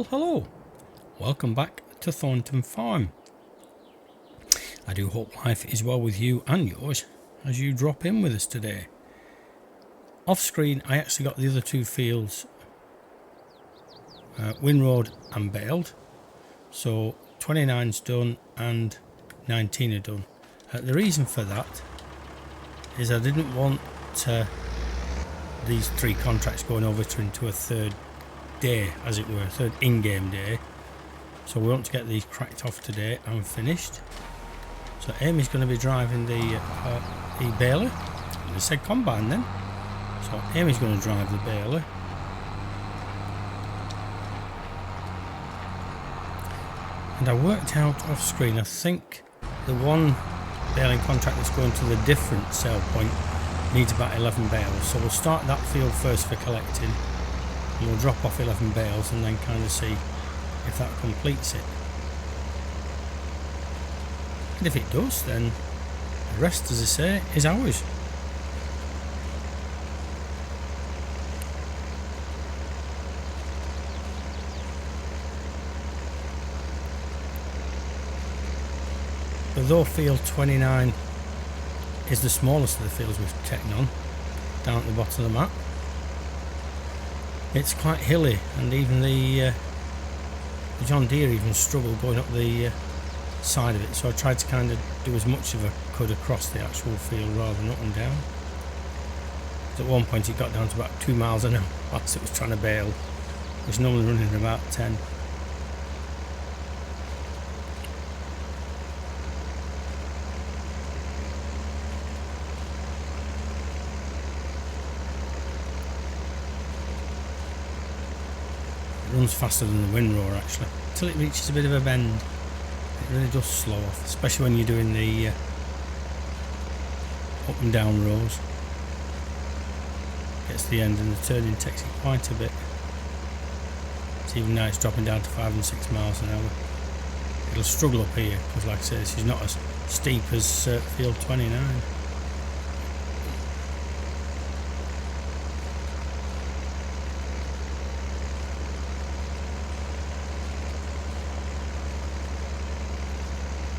Well, hello. Welcome back to Thornton Farm. I do hope life is well with you and yours as you drop in with us today. Off screen, I actually got the other two fields windrowed and baled. So 29's done and 19 are done. The reason for that is I didn't want these three contracts going over into a third day, as it were, a third in-game day. So we want to get these cracked off today and finished. So Amy's going to be driving the baler. I said combine then. So Amy's going to drive the baler. And I worked out off screen, I think the one baling contract that's going to the different sale point needs about 11 bales. So we'll start that field first for collecting. And we'll drop off 11 bales and then kind of see if that completes it. And if it does, then the rest, as I say, is ours. But though field 29 is the smallest of the fields we've taken on, down at the bottom of the map, it's quite hilly, and even the John Deere even struggled going up the side of it, so I tried to kind of do as much as I could across the actual field rather than up and down. At one point it got down to about 2 miles an hour whilst it was trying to bale. It was normally running at about 10. It runs faster than the windrower actually, until it reaches a bit of a bend. It really does slow off, especially when you're doing the up and down rows. Gets to the end and the turning takes it quite a bit. It's even now it's dropping down to 5 and 6 miles an hour. It'll struggle up here because, like I say, this is not as steep as field 29.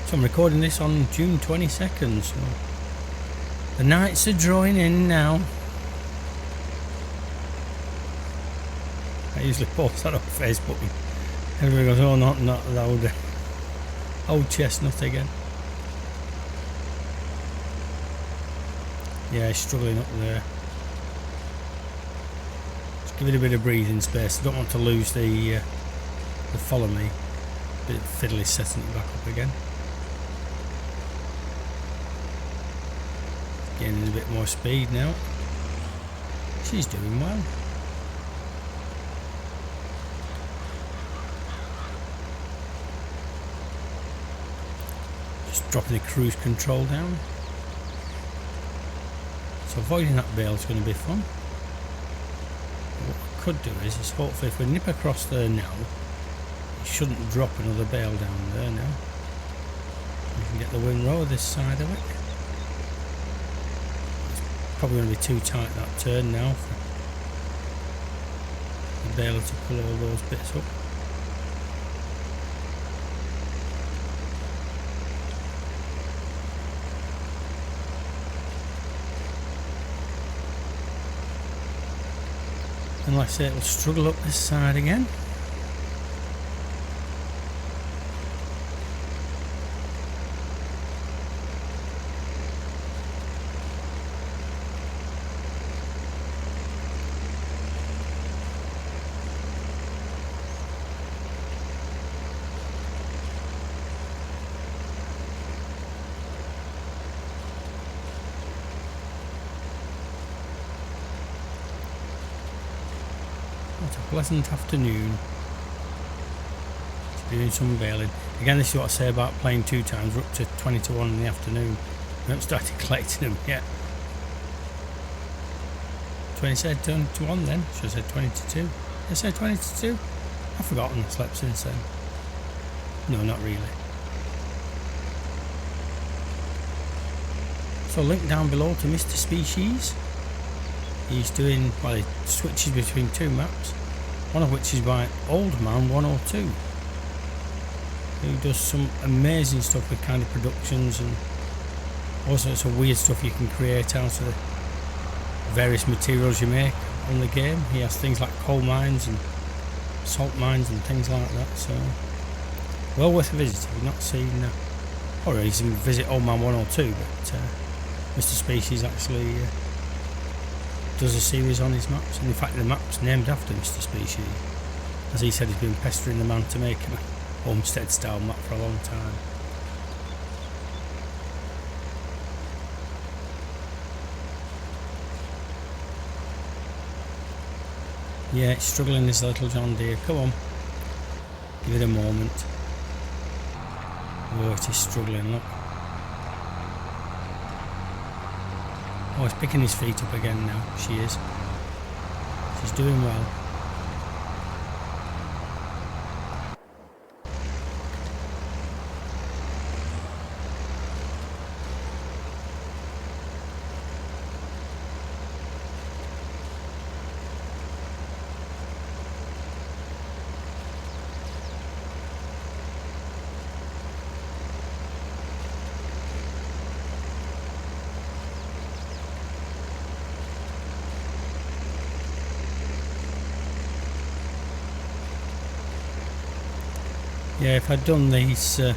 So I'm recording this on June 22nd, so the nights are drawing in now. I usually post that on Facebook and everybody goes, oh, not that old chestnut again. Yeah, he's struggling up there. Just give it a bit of breathing space. I don't want to lose the follow me. Bit fiddly setting it back up again. Gaining a bit more speed now. She's doing well. Just dropping the cruise control down. So avoiding that bale is going to be fun. What I could do is hopefully if we nip across there now, it shouldn't drop another bale down there now. We can get the windrow this side of it. Probably going to be too tight that turn now for the baler to pull all those bits up. And like I say, it'll struggle up this side again. What a pleasant afternoon. Just doing some baling. Again, this is what I say about playing 2 times. We're up to 20 to 1 in the afternoon. We haven't started collecting them yet. 20 said 20 to 1 then. Should have said 20 to 2. I said 20 to 2. I've forgotten. I slept since then. No, not really. So link down below to Mr. Species. He's doing, well, he switches between 2 maps. one of which is by Old Man 102, who does some amazing stuff with kind of productions and all sorts of weird stuff you can create out of the various materials you make on the game. He has things like coal mines and salt mines and things like that, so well worth a visit if you've not seen or you can visit Old Man 102, but Mr. Species actually does a series on his maps, and in fact the map's named after Mr. Species. As he said, he's been pestering the man to make him a homestead style map for a long time. Yeah, it's struggling, this little John Deere. Come on, give it a moment. Oh, it is struggling, look. Oh, it's picking his feet up again now. She is. She's doing well. Yeah, if I'd done these, the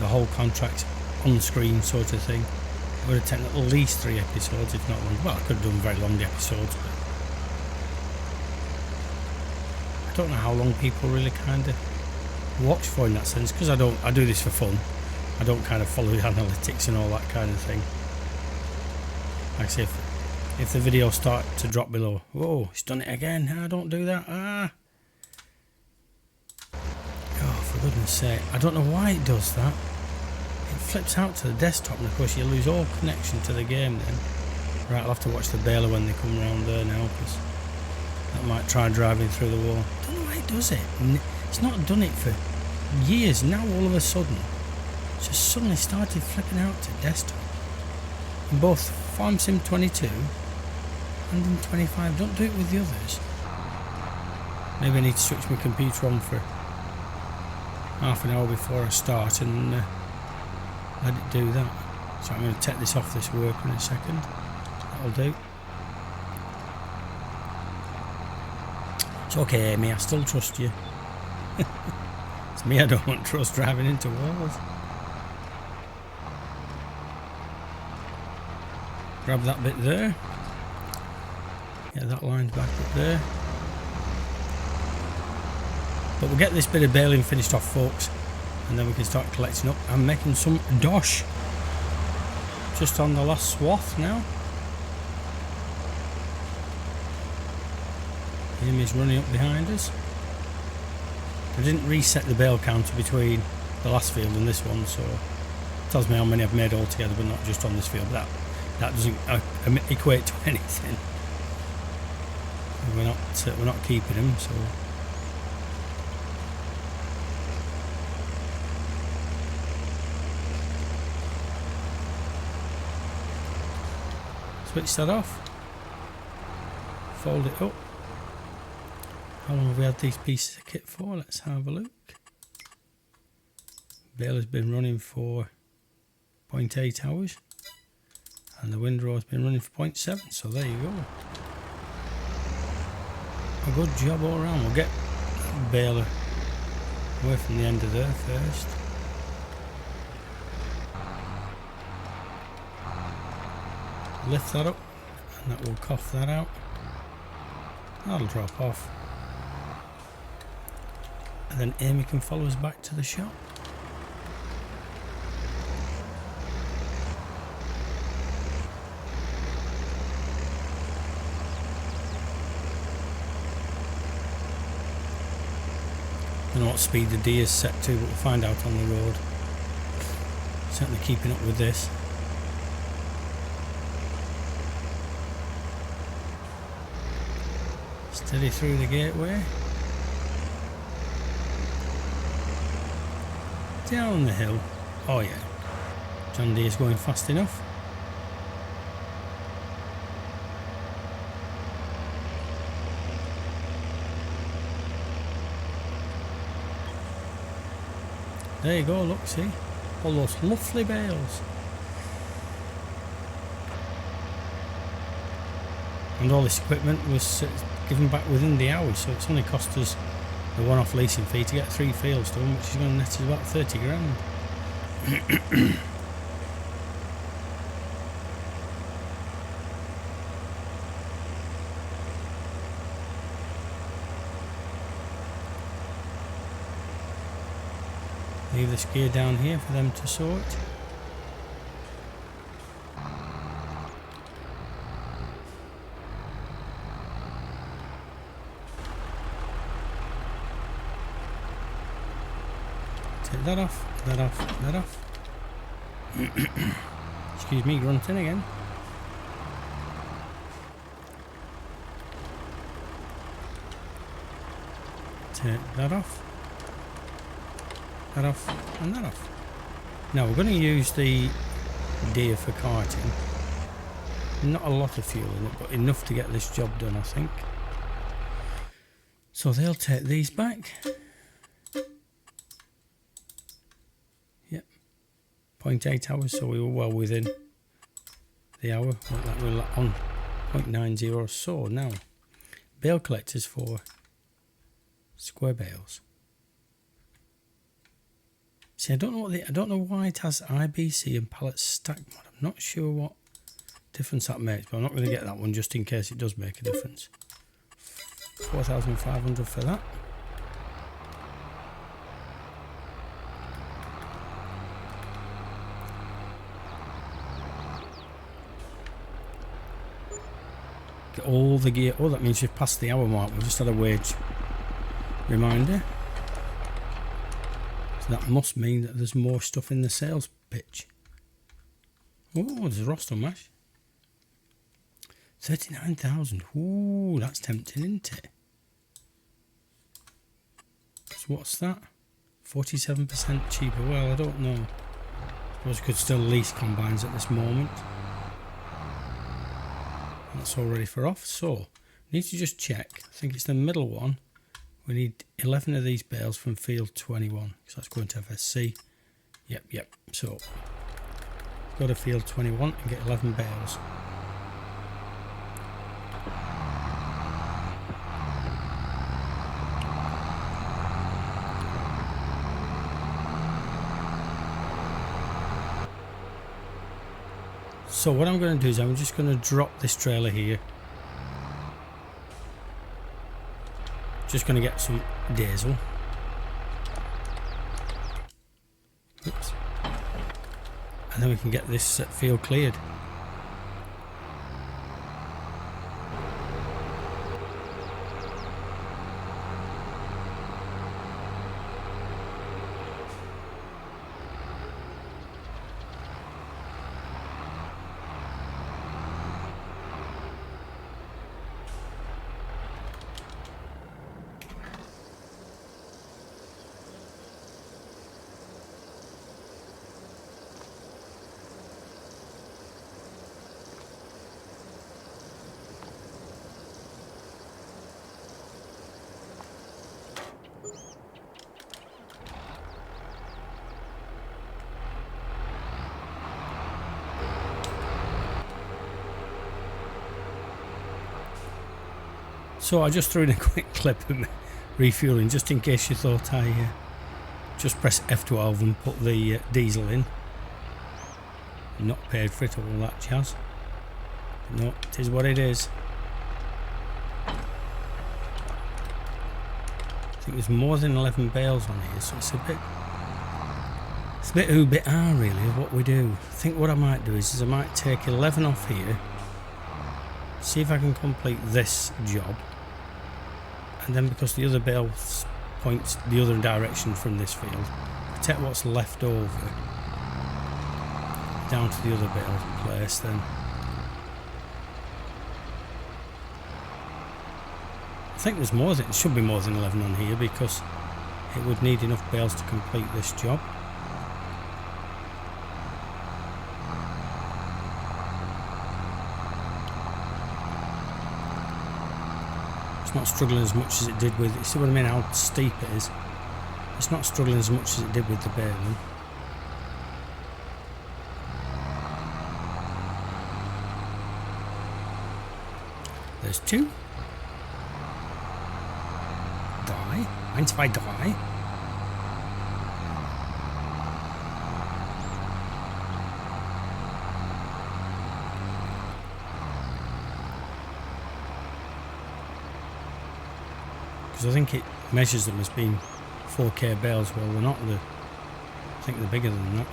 whole contract on screen sort of thing, it would have taken at least 3 episodes, if not longer. Well, I could have done very long episodes, but I don't know how long people really kind of watch for in that sense, because I do this for fun. I don't kind of follow the analytics and all that kind of thing. Like I say, if the videos start to drop below, whoa, he's done it again, don't do that, For goodness sake, I don't know why it does that. It flips out to the desktop, and of course you lose all connection to the game then. Right, I'll have to watch the baler when they come around there now, because that might try driving through the wall. I don't know why it does it. It's not done it for years. Now all of a sudden, it's just suddenly started flipping out to desktop. In both Farm Sim 22 and in 25. Don't do it with the others. Maybe I need to switch my computer on for half an hour before I start and let it do that. So I'm going to take this off this worker in a second. That'll do. It's okay, Amy, I still trust you. It's me I don't trust, driving into walls. Grab that bit there. Get that lined back up there. But we'll get this bit of baling finished off, folks, and then we can start collecting up and making some dosh. Just on the last swath now. Amy's running up behind us. I didn't reset the bale counter between the last field and this one, so it tells me how many I've made altogether, but not just on this field. That doesn't equate to anything. We're not keeping them, so. Switch that off. Fold it up. How long have we had these pieces of kit for? Let's have a look. Bale has been running for 0.8 hours. And the windrow has been running for 0.7. So there you go. A good job all around. We'll get that baler away from the end of there first. Lift that up, and that will cough that out. That'll drop off. And then Amy can follow us back to the shop. I don't know what speed the D is set to, but we'll find out on the road. Certainly keeping up with this. Steady through the gateway. Down the hill. Oh yeah. John Deere's going fast enough. There you go, look, see? All those lovely bales. And all this equipment was given back within the hour, so it's only cost us a one-off leasing fee to get 3 fields done, which is going to net us about 30 grand. Leave this gear down here for them to sort. Take that off, that off, that off. Excuse me, grunting again. Take that off. That off and that off. Now we're going to use the deer for carting. Not a lot of fuel in it, but enough to get this job done, I think. So they'll take these back. Yep. 0.8 hours, so we were well within the hour. We're on 0.90 or so now. Bale collectors for square bales. See, I don't know why it has IBC and pallet stack mod. I'm not sure what difference that makes, but I'm not going to get that one just in case it does make a difference. 4,500 for that. Get all the gear. Oh, that means we've passed the hour mark. We've just had a wage reminder. So that must mean that there's more stuff in the sales pitch. Oh, there's a roster mash. 39,000. Ooh, that's tempting, isn't it? So what's that? 47% cheaper. Well, I don't know. I suppose we could still lease combines at this moment. That's all ready for off. So, need to just check. I think it's the middle one. We need 11 of these bales from field 21, because that's going to FSC. Yep. So, go to field 21 and get 11 bales. So what I'm going to do is I'm just going to drop this trailer here. Just going to get some diesel. Oops. And then we can get this field cleared. So I just threw in a quick clip of me refueling, just in case you thought I just press F12 and put the diesel in. Not paid for it, all that jazz. No, it is what it is. I think there's more than 11 bales on here, so it's a bit who bit are really of what we do. I think what I might do is I might take 11 off here, see if I can complete this job, and then because the other bale points the other direction from this field, take what's left over down to the other bale place then. I think there's more than, it should be more than 11 on here because it would need enough bales to complete this job. It's not struggling as much as it did with, you see what I mean, how steep it is. It's not struggling as much as it did with the baling. There's two. Die. Mind if I die? Because I think it measures them as being 4K bales. Well, they're not. I think they're bigger than that.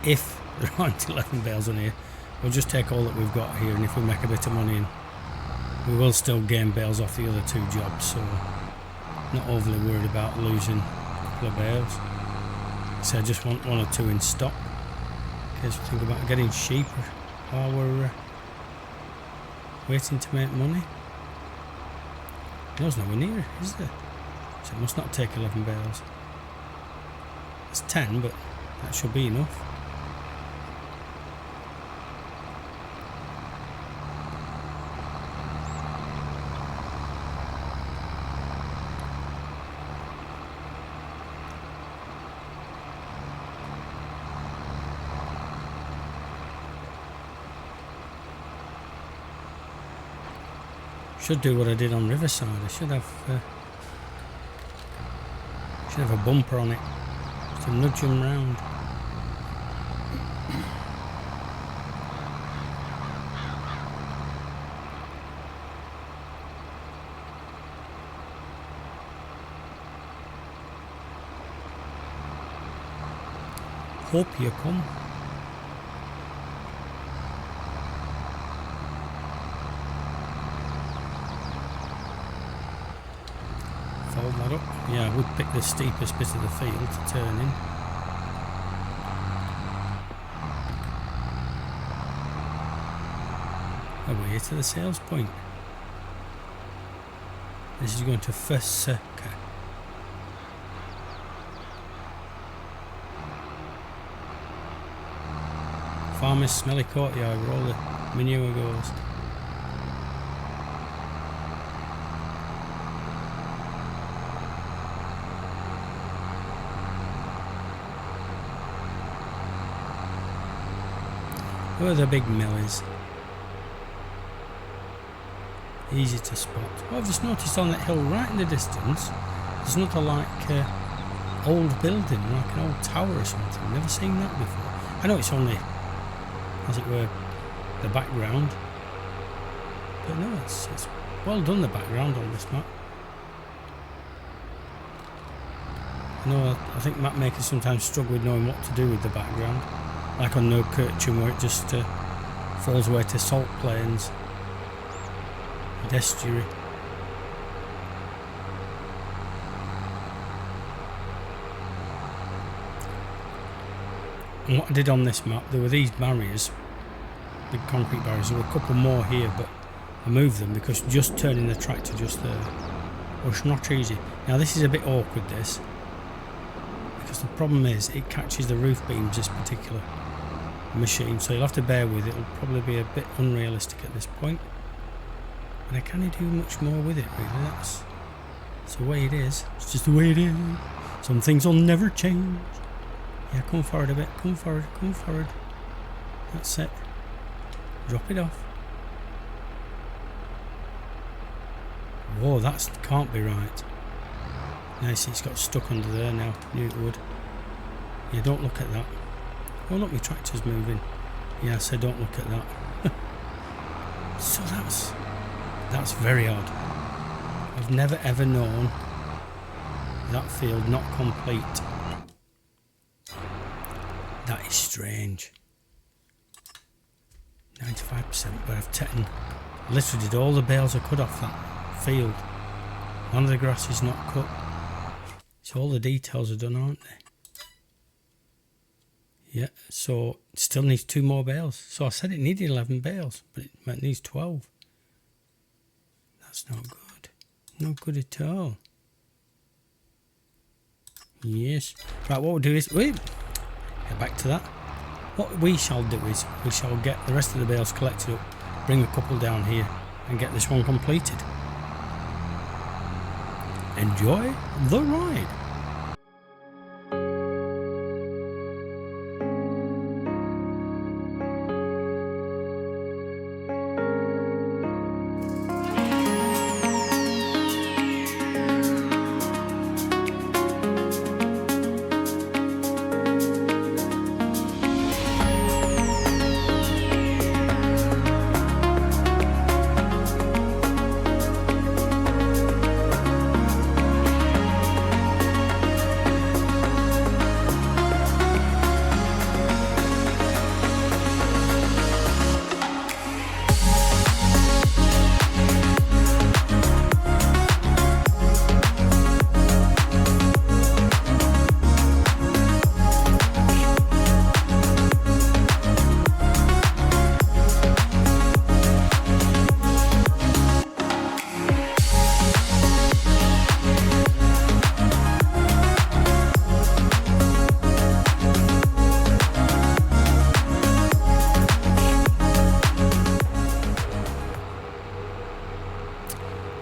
If there aren't 11 bales on here, we'll just take all that we've got here, and if we make a bit of money, and we will still gain bales off the other two jobs, so not overly worried about losing a couple of bales. So I just want one or two in stock in case we think about getting sheep while we're waiting to make money. There's nowhere near, is there? So it must not take 11 bales. It's 10, but that should be enough. Should do what I did on Riverside. I should have a bumper on it to nudge them round. Hope you come. Fold that up. Yeah, I would pick the steepest bit of the field to turn in. Oh, we're here to the sales point. This is going to Fusca. Farmer's smelly courtyard where all the manure goes. Where the big mill is. Easy to spot. Oh, I've just noticed on that hill right in the distance, there's another like old building, like an old tower or something. Never seen that before. I know it's only, as it were, the background. But no, it's well done, the background on this map. I think map makers sometimes struggle with knowing what to do with the background. Like on No Kirchen, where it just falls away to salt plains and estuary. And what I did on this map, there were these barriers, big concrete barriers. There were a couple more here, but I moved them because just turning the tractor just there was not easy. Now this is a bit awkward, this, because the problem is it catches the roof beams, this particular machine, so you'll have to bear with it. It'll probably be a bit unrealistic at this point, but I can't do much more with it really. That's the way it is. It's just the way it is. Some things will never change. Yeah, come forward a bit, come forward, come forward. That's it. Drop it off. Whoa, that can't be right. Nice, it's got stuck under there now. Knew it would. Yeah, don't look at that. Oh look, my tractor's moving. Yeah, so don't look at that. So that's very odd. I've never ever known that field not complete. That is strange. 95%, but I've taken, literally did all the bales I could off that field. None of the grass is not cut. So all the details are done, aren't they? Yeah, so it still needs 2 more bales. So I said it needed 11 bales, but it needs 12. That's not good. Not good at all. Yes. Right, what we'll do is, wait, get back to that. What we shall do is, we shall get the rest of the bales collected up, bring a couple down here, and get this one completed. enjoy the ride.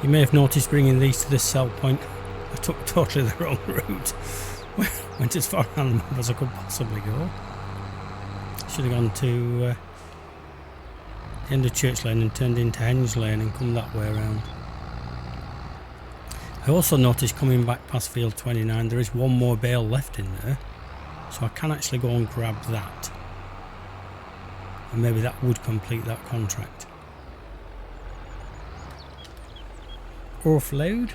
You may have noticed bringing these to this sell point, I took totally the wrong route. Went as far around the map as I could possibly go. Should have gone to the end of Church Lane and turned into Henge Lane and come that way around. I also noticed coming back past field 29 there is one more bale left in there, so I can actually go and grab that, and maybe that would complete that contract. Offload.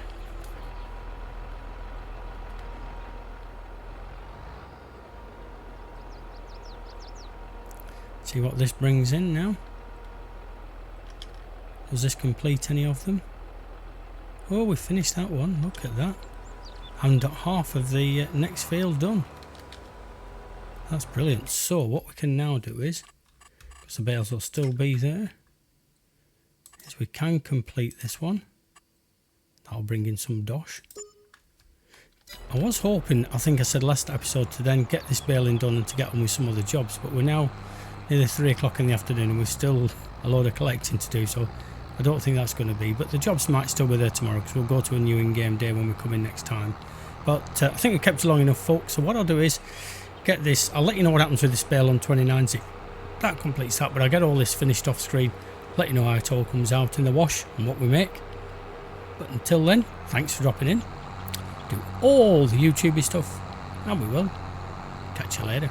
See what this brings in now. Does this complete any of them? Oh, we finished that one. Look at that. And half of the next field done. That's brilliant. So what we can now do is, because the bales will still be there, is we can complete this one. That'll bring in some dosh. I was hoping, I think I said last episode, to then get this baling done and to get on with some other jobs, but we're now nearly 3 o'clock in the afternoon and we've still a load of collecting to do, so I don't think that's going to be. But the jobs might still be there tomorrow because we'll go to a new in-game day when we come in next time. But I think we kept it long enough, folks, so what I'll do is get this, I'll let you know what happens with this bale on 29. That completes that, but I'll get all this finished off screen, let you know how it all comes out in the wash and what we make. But until then, thanks for dropping in. Do all the YouTubey stuff, and we will catch you later.